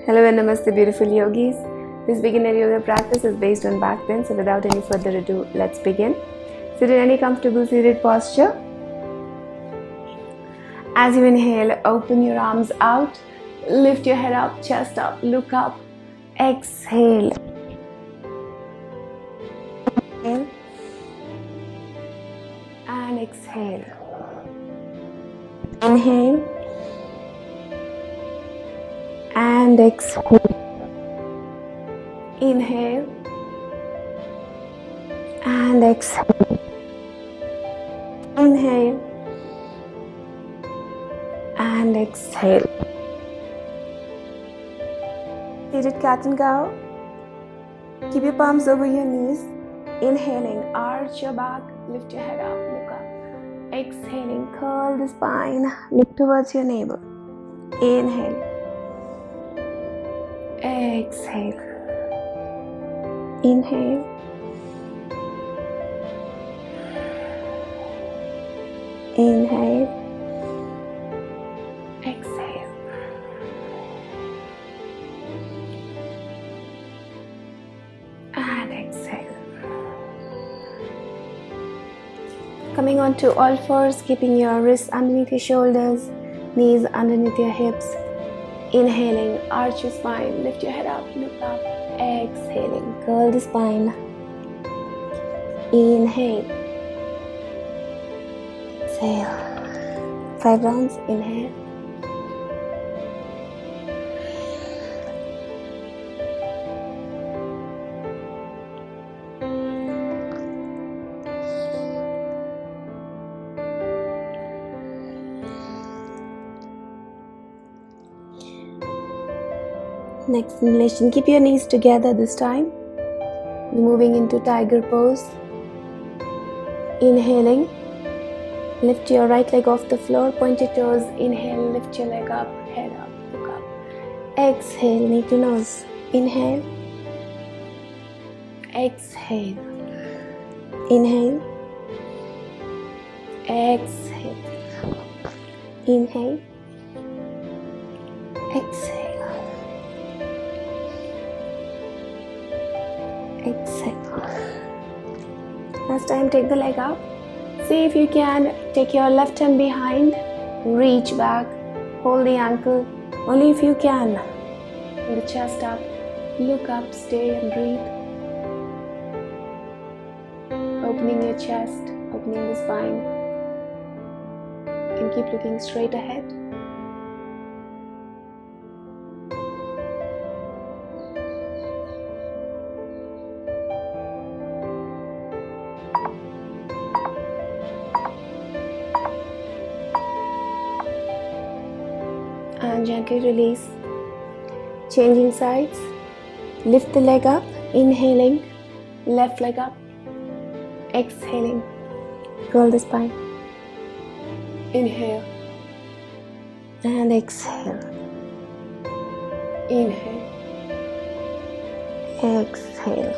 Hello and namaste, beautiful yogis. This beginner yoga practice is based on back bend, so without any further ado, let's begin. Sit in any comfortable seated posture. As you inhale, open your arms out, lift your head up, chest up, look up, exhale. Inhale and exhale. Inhale and exhale. Inhale and exhale. Inhale and exhale. Seated cat and cow. Keep your palms over your knees. Inhaling, arch your back, lift your head up, look up. Exhaling, curl the spine, look towards your navel. Inhale. Exhale. Inhale. Inhale. Exhale. And exhale. Coming on to all fours, keeping your wrists underneath your shoulders, knees underneath your hips. Inhaling, arch your spine, lift your head up, look up. Exhaling, curl the spine. Inhale. Exhale. 5 rounds. Inhale. Next inhalation, keep your knees together this time. We're moving into tiger pose. Inhaling, lift your right leg off the floor, point your toes. Inhale, lift your leg up, head up, look up. Exhale, knee to nose. Inhale. Exhale. Inhale. Exhale. Inhale. Exhale. Exhale. Last time, take the leg up. See if you can take your left hand behind, reach back, hold the ankle, only if you can. Hold the chest up, look up, stay and breathe. Opening your chest, opening the spine. You can keep looking straight ahead. And gently release. Changing sides. Lift the leg up. Inhaling. Left leg up. Exhaling. Curl the spine. Inhale. And exhale. Inhale. Exhale.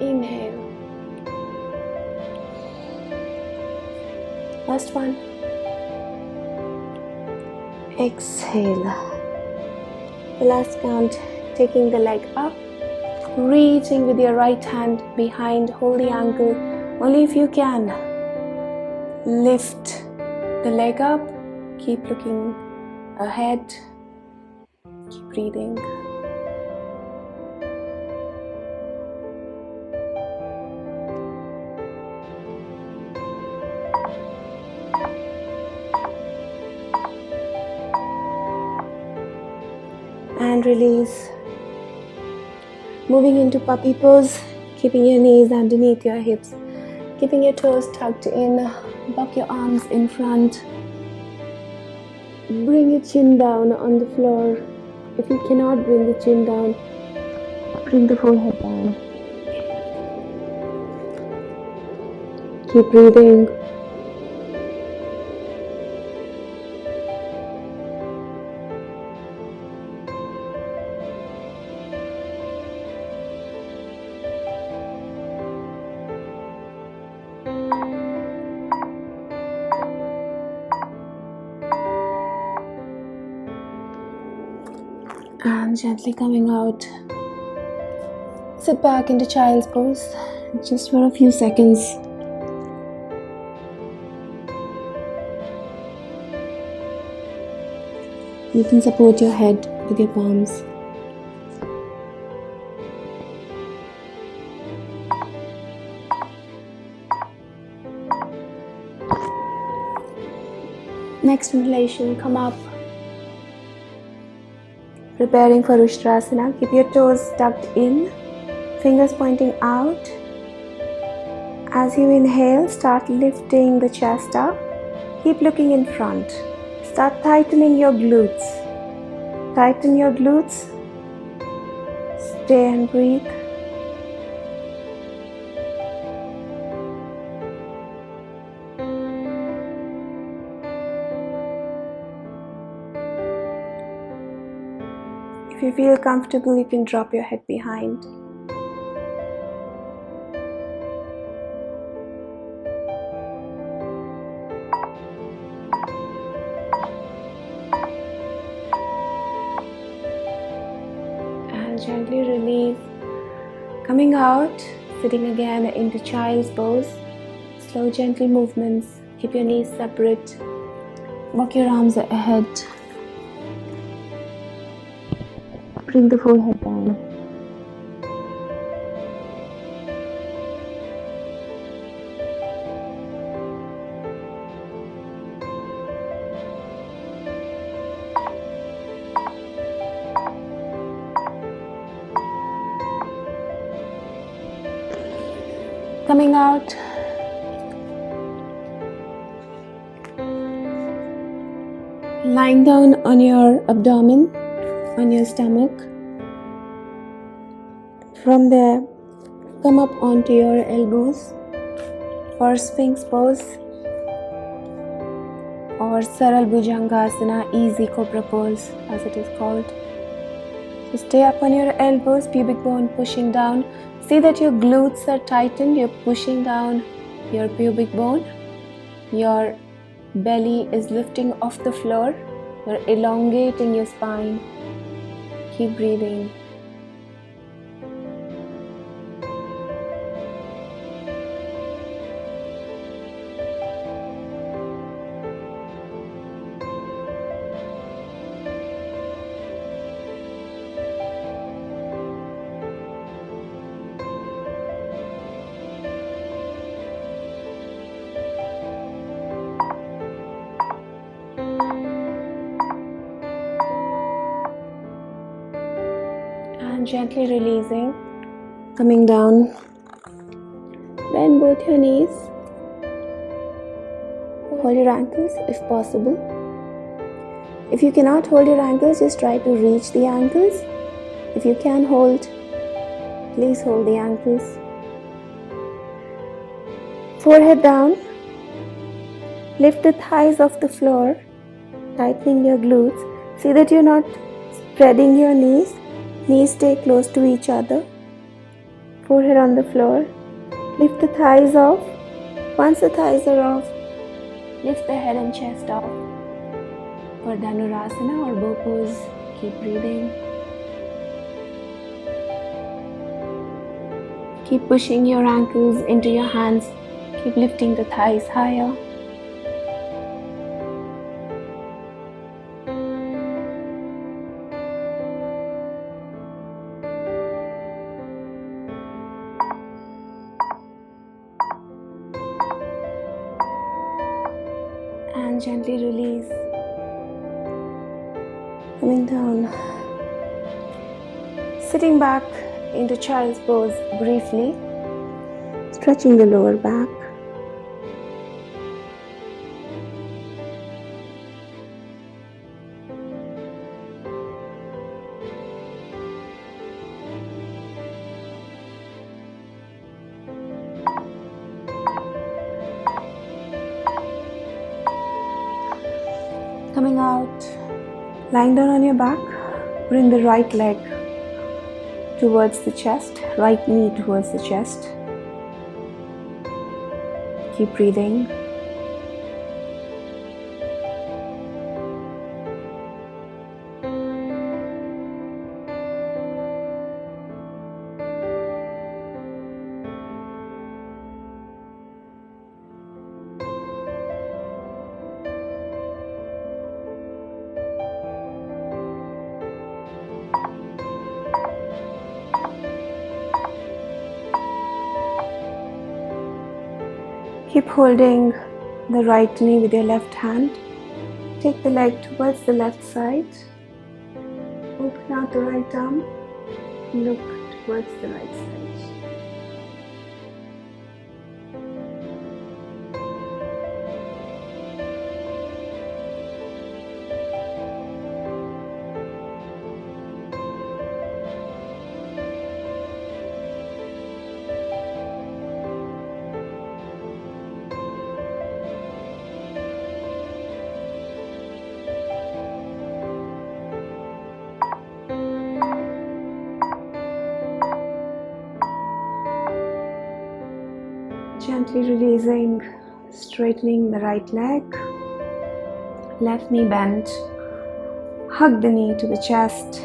Inhale. Last one. Exhale. The last count, taking the leg up, reaching with your right hand behind, hold the ankle, only if you can. Lift the leg up, keep looking ahead, keep breathing. And release. Moving into puppy pose, keeping your knees underneath your hips, keeping your toes tucked in, walk your arms in front. Bring your chin down on the floor. If you cannot bring the chin down, bring the forehead down. Keep breathing. And gently coming out. Sit back into child's pose just for a few seconds. You can support your head with your palms. Next inhalation, come up. Preparing for Ushtrasana. Keep your toes tucked in, fingers pointing out. As you inhale, start lifting the chest up. Keep looking in front. Start tightening your glutes. Tighten your glutes. Stay and breathe. If you feel comfortable, you can drop your head behind. And gently release. Coming out, sitting again into child's pose. Slow, gentle movements. Keep your knees separate. Walk your arms ahead. Bring the forehead down. Coming out. Lying down on your abdomen, on your stomach. From there, come up onto your elbows for Sphinx pose or Saral Bhujangasana, easy Cobra pose as it is called. So stay up on your elbows, pubic bone pushing down. See that your glutes are tightened, you're pushing down your pubic bone. Your belly is lifting off the floor. You're elongating your spine. Keep breathing. And gently releasing, coming down. Bend both your knees. Hold your ankles if possible. If you cannot hold your ankles, just try to reach the ankles. If you can hold, please hold the ankles. Forehead down. Lift the thighs off the floor, tightening your glutes. See that you're not spreading your knees. Knees stay close to each other. Forehead on the floor. Lift the thighs off. Once the thighs are off, lift the head and chest off. For Dhanurasana or bow pose, keep breathing. Keep pushing your ankles into your hands. Keep lifting the thighs higher. And gently release. Coming down. Sitting back into child's pose briefly. Stretching the lower back. Coming out, lying down on your back, bring the right leg towards the chest, right knee towards the chest. Keep breathing. Keep holding the right knee with your left hand. Take the leg towards the left side. Open out the right arm. Look towards the right side. Gently releasing, straightening the right leg, left knee bent, hug the knee to the chest,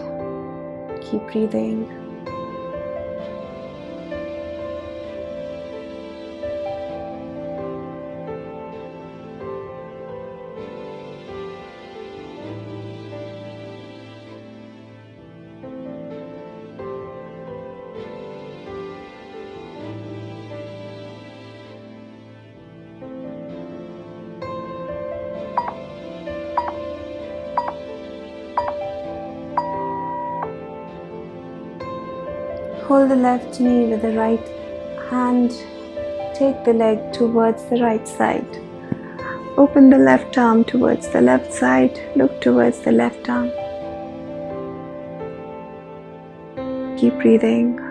keep breathing. Hold the left knee with the right hand. Take the leg towards the right side. Open the left arm towards the left side. Look towards the left arm. Keep breathing.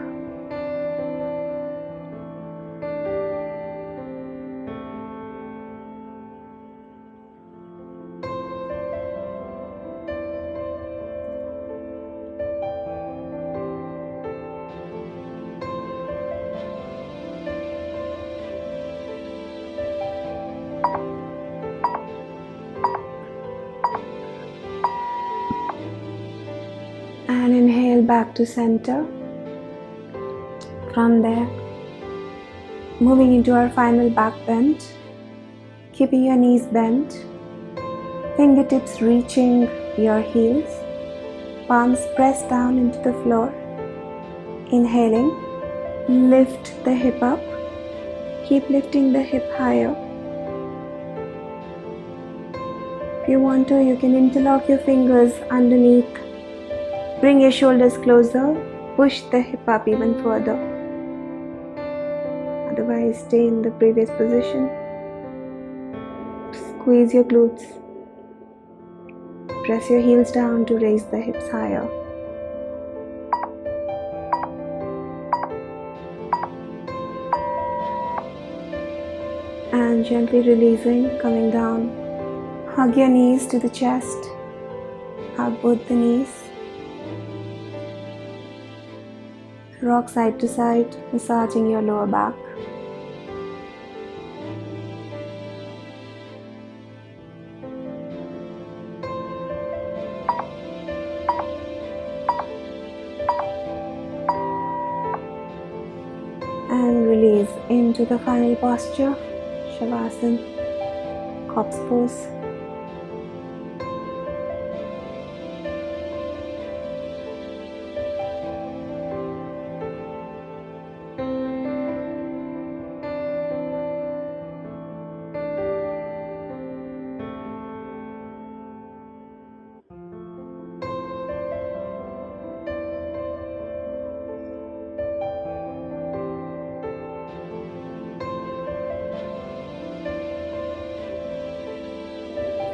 And inhale back to center. From there, moving into our final back bend, keeping your knees bent, fingertips reaching your heels, palms pressed down into the floor. Inhaling, lift the hip up, keep lifting the hip higher. If you want to, you can interlock your fingers underneath. Bring your shoulders closer, push the hip up even further. Otherwise, stay in the previous position. Squeeze your glutes. Press your heels down to raise the hips higher. And gently releasing, coming down. Hug your knees to the chest. Hug both the knees. Rock side to side, massaging your lower back. And release into the final posture, Shavasana, Corpse Pose.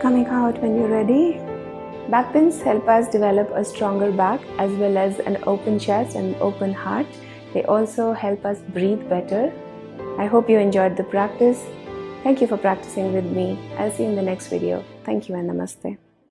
Coming out when you're ready. Backbends help us develop a stronger back as well as an open chest and open heart. They also help us breathe better. I hope you enjoyed the practice. Thank you for practicing with me. I'll see you in the next video. Thank you and namaste.